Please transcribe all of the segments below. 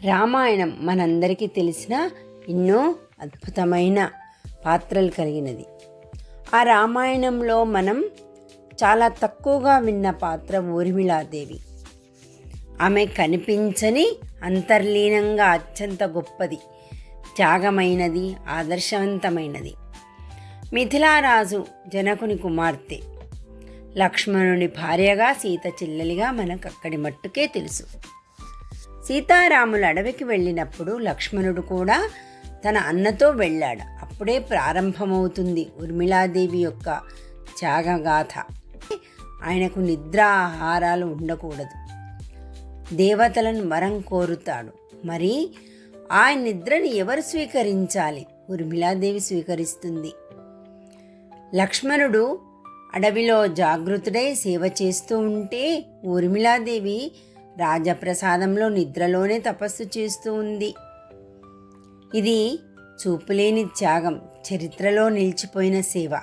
రామాయణం మనందరికీ తెలిసిన ఎన్నో అద్భుతమైన పాత్రలు కలిగినది. ఆ రామాయణంలో మనం చాలా తక్కువగా విన్న పాత్ర ఊర్మిళాదేవి. ఆమె కనిపించని అంతర్లీనంగా అత్యంత గొప్పది, త్యాగమైనది, ఆదర్శవంతమైనది. మిథిలారాజు జనకుని కుమార్తె, లక్ష్మణుని భార్యగా, సీత చెల్లెలిగా మనకు అక్కడి మట్టుకే తెలుసు. సీతారాములు అడవికి వెళ్ళినప్పుడు లక్ష్మణుడు కూడా తన అన్నతో వెళ్ళాడు. అప్పుడే ప్రారంభమవుతుంది ఊర్మిళాదేవి యొక్క త్యాగగాథ. ఆయనకు నిద్రాహారాలు ఉండకూడదు, దేవతలను వరం కోరుతాడు. మరి ఆ నిద్రని ఎవరు స్వీకరించాలి? ఊర్మిళాదేవి స్వీకరిస్తుంది. లక్ష్మణుడు అడవిలో జాగృతుడై సేవ చేస్తూ ఉంటే ఊర్మిళాదేవి రాజప్రసాదంలో నిద్రలోనే తపస్సు చేస్తూ ఉంది. ఇది చూపులేని త్యాగం, చరిత్రలో నిలిచిపోయిన సేవ.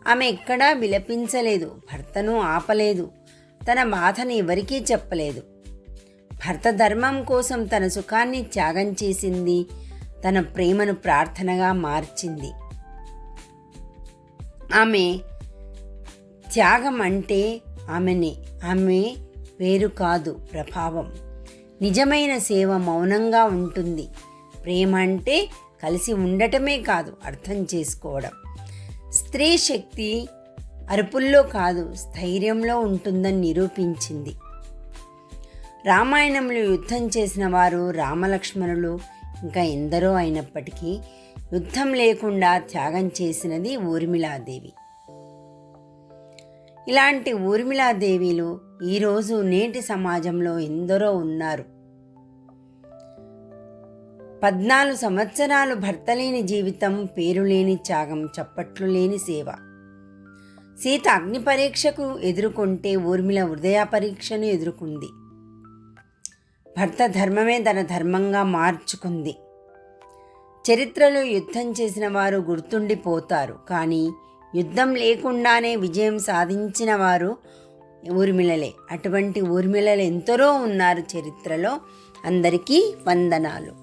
ఆమె ఎక్కడా విలపించలేదు, భర్తను ఆపలేదు, తన బాధను ఎవరికీ చెప్పలేదు. భర్త ధర్మం కోసం తన సుఖాన్ని త్యాగం చేసింది, తన ప్రేమను ప్రార్థనగా మార్చింది. ఆమె త్యాగం అంటే ఆమె వేరు కాదు, ప్రభావం. నిజమైన సేవ మౌనంగా ఉంటుంది. ప్రేమ అంటే కలిసి ఉండటమే కాదు, అర్థం చేసుకోవడం. స్త్రీ శక్తి అరుపుల్లో కాదు, స్థైర్యంలో ఉంటుందని నిరూపించింది. రామాయణంలో యుద్ధం చేసిన వారు రామలక్ష్మణులు ఇంకా ఎందరో అయినప్పటికీ యుద్ధం లేకుండా త్యాగం చేసినది ఊర్మిళాదేవి. ఇలాంటి ఊర్మిళాదేవిలు ఈరోజు నేటి సమాజంలో ఎందరో ఉన్నారు. 14 సంవత్సరాలు భర్త లేని జీవితం, పేరు లేని త్యాగం, చప్పట్లు లేని సేవ. సీత అగ్ని పరీక్షకు ఎదుర్కొంటే ఊర్మిళ హృదయ పరీక్షను ఎదుర్కొంది. భర్త ధర్మమే తన ధర్మంగా మార్చుకుంది. చరిత్రలో యుద్ధం చేసిన వారు గుర్తుండిపోతారు, కానీ యుద్ధం లేకుండానే విజయం సాధించిన వారు ఊర్మిళలే. అటువంటి ఊర్మిళలు ఎందరో ఉన్నారు చరిత్రలో. అందరికీ వందనాలు.